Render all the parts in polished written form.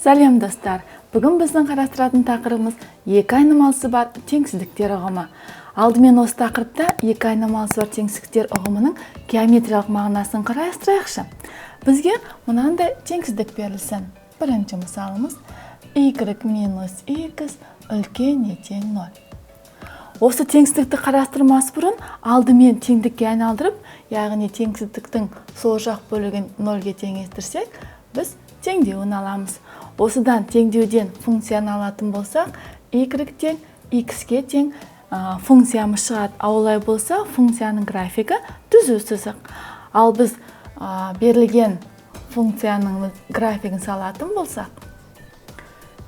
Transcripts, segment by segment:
Сәлем достар! Бүгін біздің қарастыратын тақырыбымыз екі айнымалысы бар теңсіздіктер ұғымы. Алдымен осы тақырыпта екі айнымалысы бар теңсіздіктер ұғымының геометриялық мағынасын қарастырайықшы. Бізге мынандай теңсіздік берілсін. Бірінші мысалымыз y минус x үлкен не тең 0. Осы теңсіздікті қарастырмас бұрын алдымен теңдікке айналдырып, яғни теңсіздіктің сол жақ бөлігін 0-ге теңестірсек, біз теңдеуін аламыз. Осыдан теңдеуден функцияны алатын болсақ, y тең x-ке тең функциямыз шығады. Олай болса, функцияның графигі түзу сызық. Ал біз берілген функцияның графигін салатын болсақ,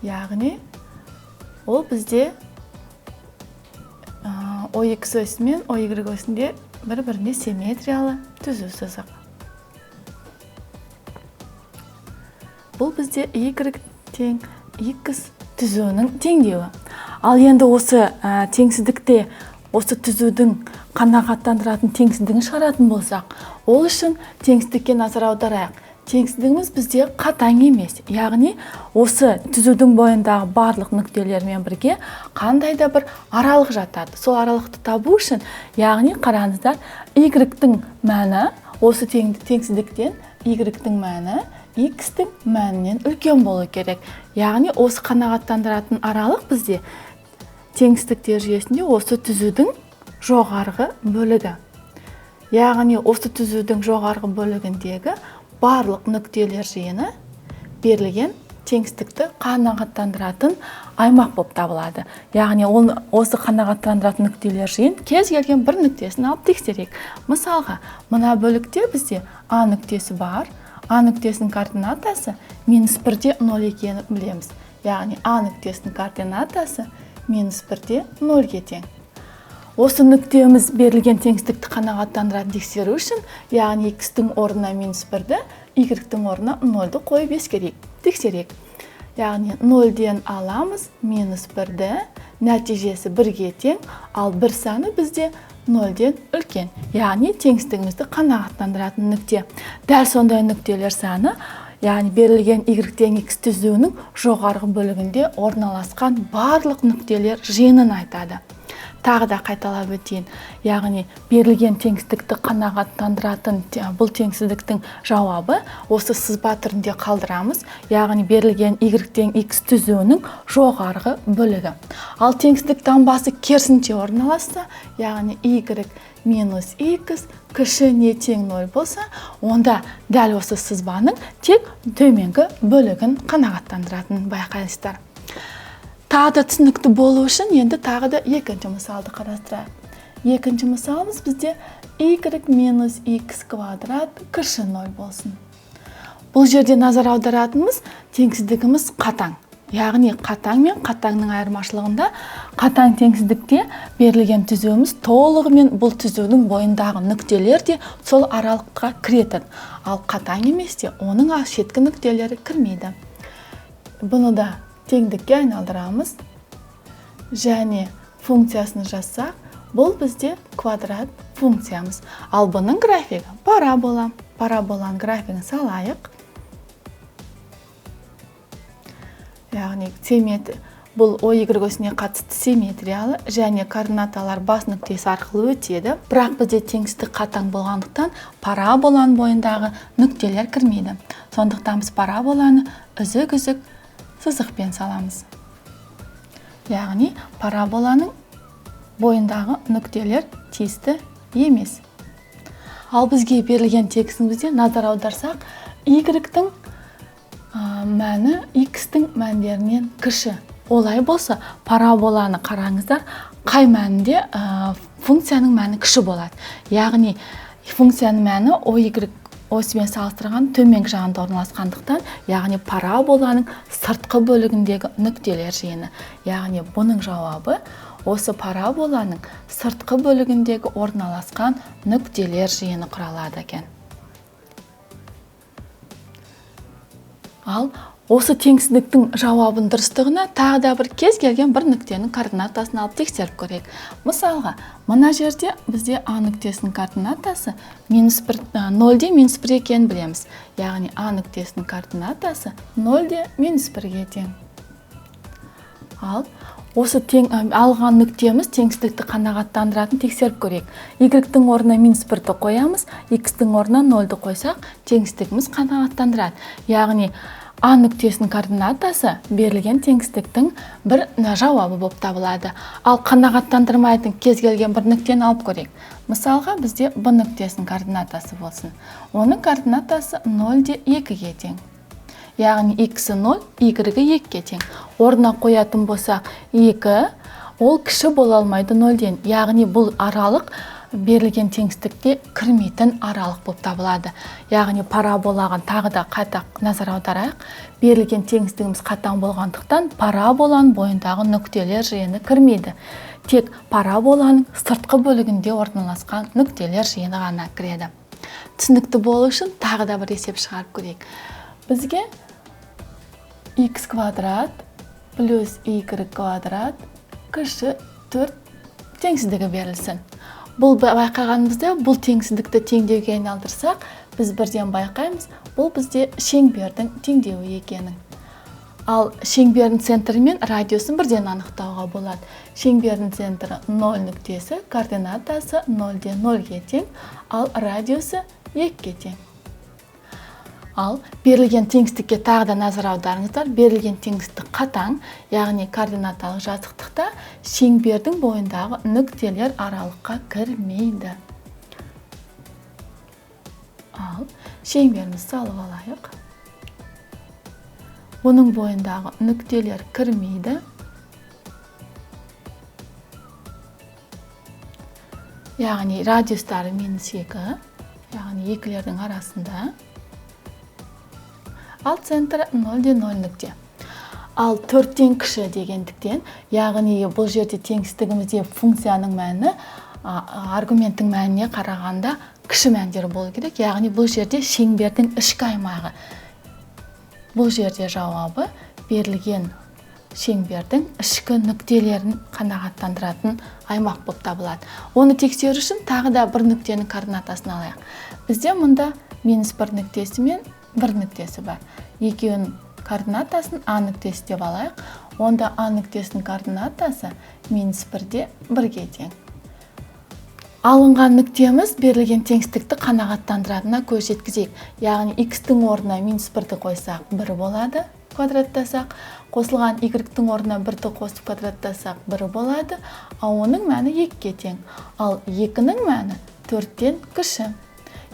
яғни ол бізде OX осі мен OY осінде бір-біріне симметриялы түзу сызық. Бұл бізде y тең x түзуінің теңдеуі. Ал енді осы теңсіздікте осы түзудің қанағаттандыратын теңсіздігін шығаратын болсақ, ол үшін теңсіздікке назар аударайық. Теңсіздігіміз бізде қатаң емес, яғни осы түзудің бойындағы барлық нүктелермен бірге қандай да бір аралық жатады. Сол аралықты табу үшін, яғни қараңыздар, y-тің мәні осы теңсіздіктен y-тің мәні x-тің мәнінен үлкен болу керек. Яғни осы қанағаттандыратын аралық бізде теңсіздіктер жүйесінде осы түзудің жоғарғы бөлігі. Яғни осы түзудің жоғарғы бөлігіндегі барлық нүктелер жиыны берілген теңсіздікті қанағаттандыратын аймақ болып табылады. Яғни осы қанағаттандыратын нүктелер жиын кез келген бір нүктесін алып тексерейік. Мысалға, мына бөлікте бізде А нүктесі бар. А нүктесінің координатасы -1-де 0 екенін білеміз. Яғни А нүктесінің координатасы -1-де 0-ге тең. Осы нүктеміз берілген теңсіздікті қанағаттандыратын тексеру үшін, яғни x-тің орнына -1-ді, y-тің орнына 0-ды қойып тексерейік. Яғни 0-ден аламыз -1-ді, нәтижесі 1-ге тең, ал 1 саны бізде 0-ден үлкен. Яғни теңсіздігімізді қанағаттандыратын нүкте. Дәл сондай нүктелер саны, яғни берілген y тең x түзуінің жоғарғы бөлігінде орналасқан барлық нүктелер жиынын айтады. Тағы да қайталап өтейін. Яғни берілген теңсіздікті қанағаттандыратын бұл теңсіздіктің жауабы осы сызба түрінде қалдырамыз. Яғни берілген y тең x түзуінің жоғарғы бөлігі. Ал теңсіздік таңбасы керісінше орналасса, яғни y минус x кіші не тең 0 болса, онда дәл осы сызбаның тек төменгі бөлігін қанағаттандыратын байқайсыздар. Тағы да түсінікті болу үшін енді тағы да екінші мысалды қарастырайық. Екінші мысалымыз бізде y минус x квадрат кіші 0 болсын. Бұл жерде назар аударатынымыз теңсіздігіміз қатаң. Яғни қатаң мен қатаңның айырмашылығында қатаң теңсіздікте берілген түзуіміз толығымен бұл түзудің бойындағы нүктелер де сол аралыққа кіретін. Ал қатаң еместе оның шеткі нүктелері кірмейді. Бұны да теңдікке айналдырамыз және функциясын жазсақ, бұл бізде квадрат функциямыз. Ал бұның графигі парабола. Параболаның графигін салайық. Яғни бұл OY осіне қатысты симметриялы және координаталар бас нүктесі арқылы өтеді. Бірақ бізде теңсіздік қатаң болғандықтан параболаның бойындағы нүктелер кірмейді. Сондықтан біз параболаны үзік-үзік сызықпен саламыз. Яғни параболаның бойындағы нүктелер тиісті емес. Ал бізге берілген теңсіздігімізде назар аударсақ, y-тің мәні x-тің мәндерінен кіші. Олай болса, параболаны қараңыздар, қай мәнінде функцияның мәні кіші болады. Яғни функцияның мәні OY осымен салыстырған төменгі жағында орналасқандықтан, яғни параболаның сыртқы бөлігіндегі нүктелер жиыны. Яғни бұның жауабы осы параболаның сыртқы бөлігіндегі орналасқан нүктелер жиыны құралады екен. Ал осы теңсіздіктің жауабын дұрыстығына тағы да бір кез келген бір нүктенің координатасын алып тексеріп көрейік. Мысалға, мына жерде бізде А нүктесінің координатасы -1, 0-1 екенін білеміз. Яғни А нүктесінің координатасы 0-1-ге тең. Ал осы алған нүктеміз теңсіздікті қанағаттандыратын тексеріп көрейік. Y-тің орнына -1-ді қоямыз, X-тің орнына 0-ды қойсақ, теңсіздігіміз қанағаттандырады. Яғни А нүктесінің координатасы берілген теңсіздіктің бір жауабы болып табылады. Ал қанағаттандырмайтын кез келген бір нүктені алып көрейік. Мысалға, бізде Б нүктесінің координатасы болсын. Оның координатасы 0-2-ге тең. Яғни X 0, Y 2-ге тең. Орнына қоятын болсақ, 2 ол кіші бола алмайды 0-ден. Яғни бұл аралық берілген теңсіздікте кірмейтін аралық болып табылады. Яғни параболаға тағы да қайта назар аударайық. Берілген теңсіздігіміз қатаң болғандықтан параболаның бойындағы нүктелер жиыны кірмейді. Тек параболаның сыртқы бөлігінде орналасқан нүктелер жиыны ғана кіреді. Түсінікті болу үшін тағы да бір есеп шығарып көрейік. Бізге x квадрат плюс y квадрат кіші 4 теңсіздігі берілсін. Бұл байқағанымызда бұл теңсіздікті теңдеуге айналдырсақ, біз бірден байқаймыз, бұл бізде шеңбердің теңдеуі екенін. Ал шеңбердің центрі мен радиусын бірден анықтауға болады. Шеңбердің центрі 0 нүктесі, координатасы 0-0-ге тең, ал радиусы 2-ге тең. Ал берілген теңсіздікке тағы да назар аударыңыздар. Берілген теңсіздік қатаң, яғни координаталық жазықтықта шеңбердің бойындағы нүктелер аралыққа кірмейді. Ал шеңберімізді салып алайық. Оның бойындағы нүктелер кірмейді. Яғни радиустары -2, яғни екілердің арасында. Ал центрі 0-0 нүкте. Ал 4-тен кіші дегендіктен, яғни бұл жерде теңсіздігімізде функцияның мәні аргументтің мәніне қарағанда кіші мәндері болу керек. Яғни бұл жерде шеңбердің ішкі аймағы. Бұл жерде жауабы берілген шеңбердің ішкі нүктелерін қанағаттандыратын аймақ болып табылады. Оны тексеру үшін тағы да бір нүктенің координатасын алайық. Бізде мұнда -1 нүктесі мен 1 нүктесі бар. Екеуінің координатасын А нүктесі деп алайық. Онда А нүктесінің координатасы -1-де 1-ге тең. Алынған нүктеміз берілген теңсіздікті қанағаттандыратынына көз жеткізейік. Яғни X-тің орнына -1-ді қойсақ 1 болады, квадраттасақ. Қосылған Y-тің орнына 1-ді қосып квадраттасақ 1 болады, ал оның мәні 2-ге тең. Ал 2-ның мәні 4-тен кіші.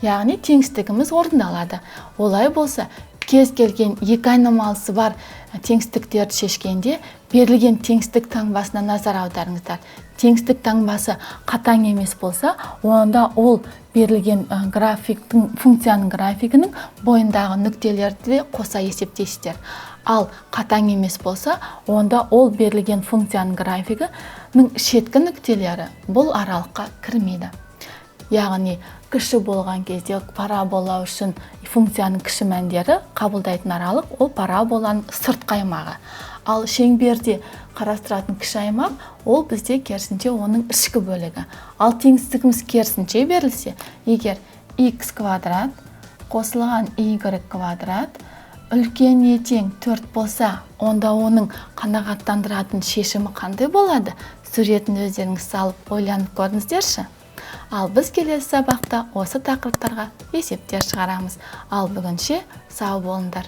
Яғни теңсіздігіміз орындалады. Олай болса, кез келген екі айнымалысы бар теңсіздіктерді шешкенде берілген теңсіздік таңбасына назар аударыңыздар. Теңсіздік таңбасы қатаң емес болса, онда ол берілген функцияның графигінің бойындағы нүктелерді қоса есептейсіздер. Ал қатаң емес болса, онда ол берілген функцияның графигінің шеткі нүктелері бұл аралыққа кірмейді. Яғни кіші болған кезде парабола үшін функцияның кіші мәндері қабылдайтын аралық ол параболаның сыртқы аймағы. Ал шеңберде қарастыратын кіші аймақ ол бізде керісінше оның ішкі бөлігі. Ал теңсіздігіміз керісінше берілсе, егер x квадрат қосылған y квадрат үлкеніне тең 4 болса, онда оның қанағаттандыратын шешімі қандай болады? Суретін өздеріңіз салып ойланып көріңіздерші. Ал біз келесі сабақта осы тақырыптарға есептер шығарамыз. Ал бүгінше сау болыңдар.